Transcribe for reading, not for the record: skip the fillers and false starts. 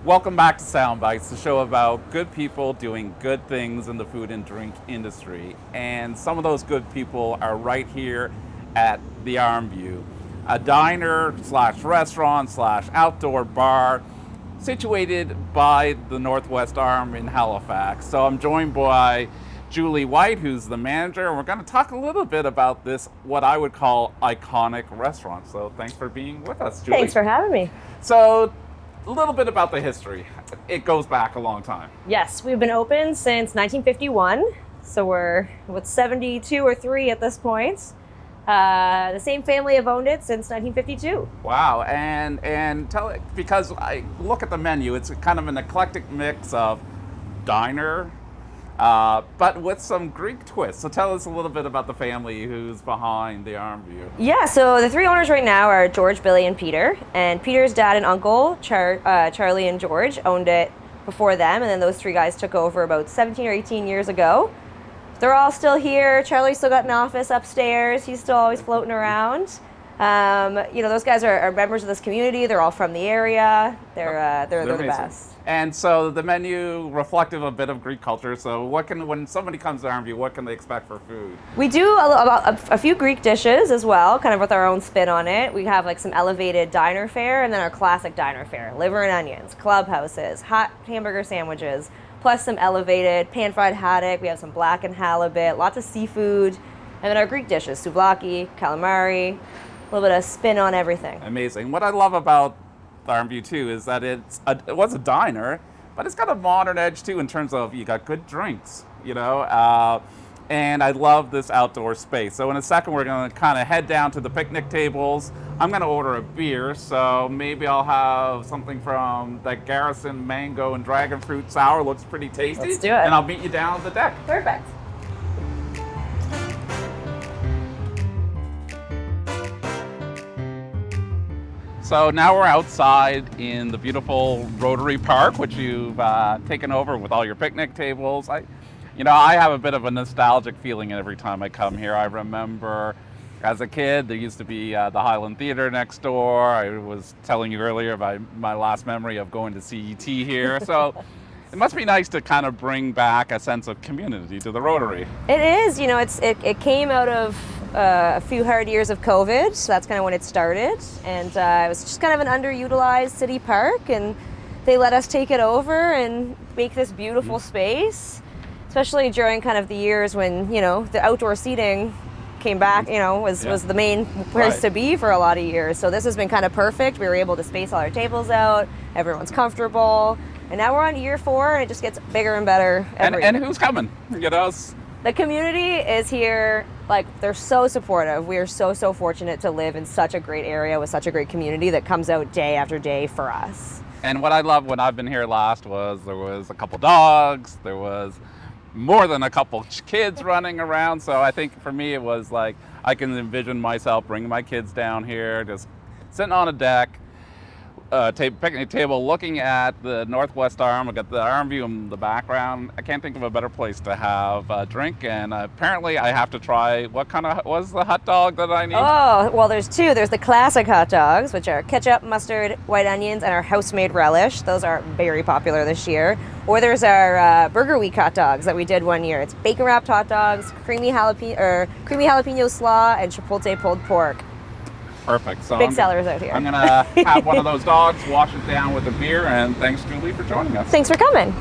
Welcome back to Soundbites, the show about good people doing good things in the food and drink industry. And some of those good people are right here at the Armview, a diner slash restaurant slash outdoor bar situated by the Northwest Arm in Halifax. So I'm joined by Julie White, who's the manager, and we're going to talk a little bit about this, what I would call iconic restaurant. So thanks for being with us, Julie. Thanks for having me. So a little bit about the history. It goes back a long time. Yes, we've been open since 1951, so we're 72 or 3 at this point. The same family have owned it since 1952. Wow, and tell it, because I look at the menu, it's kind of an eclectic mix of diner, but with some Greek twists. So tell us a little bit about the family who's behind the Armview. Yeah, so the 3 owners right now are George, Billy, and Peter. And Peter's dad and uncle, Charlie and George, owned it before them, and then those 3 guys took over about 17 or 18 years ago. They're all still here. Charlie's still got an office upstairs. He's still always floating around. Those guys are members of this community. They're all from the area. They're the best. And so the menu reflective a bit of Greek culture. So when somebody comes to Armview, what can they expect for food? We do a few Greek dishes as well, kind of with our own spin on it. We have like some elevated diner fare and then our classic diner fare, liver and onions, clubhouses, hot hamburger sandwiches, plus some elevated pan-fried haddock. We have some blackened halibut, lots of seafood, and then our Greek dishes, souvlaki, calamari, a little bit of spin on everything. Amazing. What I love about the Armview too is that it was a diner, but it's got a modern edge too in terms of you got good drinks, and I love this outdoor space. So in a second we're going to kind of head down to the picnic tables. I'm going to order a beer, so maybe I'll have something from the Garrison mango and dragon fruit sour. Looks pretty tasty. Let's do it. And I'll meet you down at the deck. Perfect. So now we're outside in the beautiful Rotary Park, which you've taken over with all your picnic tables. I have a bit of a nostalgic feeling every time I come here. I remember as a kid, there used to be the Highland Theater next door. I was telling you earlier about my last memory of going to CET here. So it must be nice to kind of bring back a sense of community to the Rotary. It is. It came out of a few hard years of COVID, so that's kind of when it started. And it was just kind of an underutilized city park, and they let us take it over and make this beautiful space, especially during kind of the years when, the outdoor seating came back, was the main place to be for a lot of years. So this has been kind of perfect. We were able to space all our tables out, everyone's comfortable, and now we're on year 4, and it just gets bigger and better every And year. who's coming? The community is here, they're so supportive. We are so fortunate to live in such a great area with such a great community that comes out day after day for us. And what I loved when I've been here last was there was a couple dogs, there was more than a couple kids running around. So I think for me it was like I can envision myself bringing my kids down here, just sitting on a deck, picnic table, looking at the Northwest Arm. I got the Armview in the background. I can't think of a better place to have a drink. And apparently I have to try, what was the hot dog that I need? Oh, well, there's 2. There's the classic hot dogs, which are ketchup, mustard, white onions, and our house-made relish. Those are very popular this year. Or there's our Burger Week hot dogs that we did one year. It's bacon-wrapped hot dogs, creamy jalapeno slaw, and chipotle pulled pork. Perfect. So Big sellers out here. I'm going to have one of those dogs, wash it down with a beer, and thanks, Julie, for joining us. Thanks for coming.